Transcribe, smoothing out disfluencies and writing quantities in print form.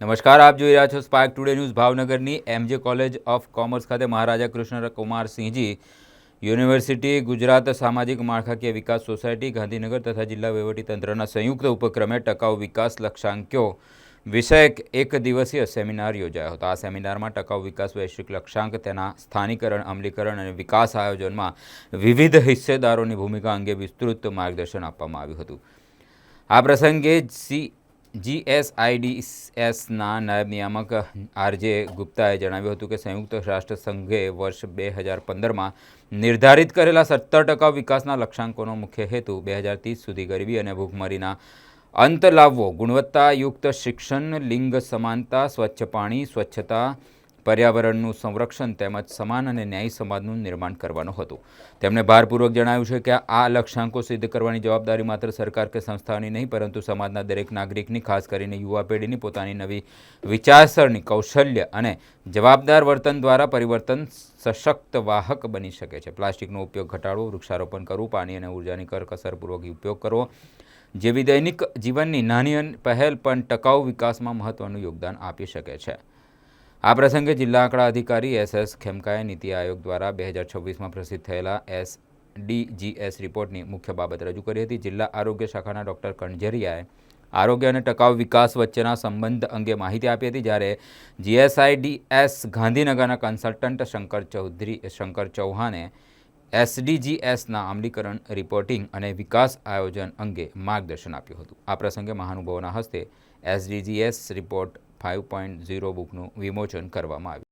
નમસ્કાર, આપ જોઈ રહ્યા છો સ્પાર્ક ટુડે ન્યૂઝ. ભાવનગરની એમજે કોલેજ ઓફ કોમર્સ ખાતે મહારાજા કૃષ્ણકુમારસિંહજી યુનિવર્સિટી, ગુજરાત સામાજિક માળખાકીય વિકાસ સોસાયટી ગાંધીનગર તથા જિલ્લા વહીવટીતંત્રના સંયુક્ત ઉપક્રમે ટકાઉ વિકાસ લક્ષ્યાંકો વિષયક એક દિવસીય સેમિનાર યોજાયો હતો. આ સેમિનારમાં ટકાઉ વિકાસ વૈશ્વિક લક્ષ્યાંક, તેના સ્થાનીકરણ, અમલીકરણ અને વિકાસ આયોજનમાં વિવિધ હિસ્સેદારોની ભૂમિકા અંગે વિસ્તૃત માર્ગદર્શન આપવામાં આવ્યું હતું. આ પ્રસંગે GSIDSના નાયબ નિયામક આરજે ગુપ્તાએ જણાવ્યું હતું કે સંયુક્ત રાષ્ટ્ર સંઘે વર્ષ 2015માં નિર્ધારિત કરેલા 17% વિકાસના લક્ષ્યાંકોનો મુખ્ય હેતુ 2030 સુધી ગરીબી અને ભૂખમરીના અંત લાવવો, ગુણવત્તાયુક્ત શિક્ષણ, લિંગ સમાનતા, સ્વચ્છ પાણી, સ્વચ્છતા, પર્યાવરણનું સંરક્ષણ તેમજ સમાન અને ન્યાયી સમાજનું નિર્માણ કરવાનું હતું. તેમણે ભારપૂર્વક જણાવ્યું છે કે આ લક્ષ્યાંકો સિદ્ધ કરવાની જવાબદારી માત્ર સરકાર કે સંસ્થાઓની નહીં, પરંતુ સમાજના દરેક નાગરિકની, ખાસ કરીને યુવા પેઢીની પોતાની નવી વિચારસરણી, કૌશલ્ય અને જવાબદાર વર્તન દ્વારા પરિવર્તન સશક્ત વાહક બની શકે છે. પ્લાસ્ટિકનો ઉપયોગ ઘટાડવો, વૃક્ષારોપણ કરવું, પાણી અને ઉર્જાની કરકસરપૂર્વક ઉપયોગ કરવો જેવી દૈનિક જીવનની નાની પહેલ પણ ટકાઉ વિકાસમાં મહત્વનું યોગદાન આપી શકે છે. આ પ્રસંગે જિલ્લા આંકડા અધિકારી SS ખેમકાએ નીતિ આયોગ દ્વારા 2026માં પ્રસિદ્ધ થયેલા SDGs રિપોર્ટની મુખ્ય બાબત રજૂ કરી હતી. જિલ્લા આરોગ્ય શાખાના ડૉક્ટર કણઝરિયાએ આરોગ્ય અને ટકાઉ વિકાસ વચ્ચેના સંબંધ અંગે માહિતી આપી હતી, જ્યારે GSIDS ગાંધીનગરના કન્સલ્ટન્ટ શંકર ચૌહાણે SDGsના અમલીકરણ, રિપોર્ટિંગ અને વિકાસ આયોજન અંગે માર્ગદર્શન આપ્યું હતું. આ પ્રસંગે મહાનુભાવોના હસ્તે SDGs રિપોર્ટ 5.0 બુકનું વિમોચન કરવામાં આવ્યું.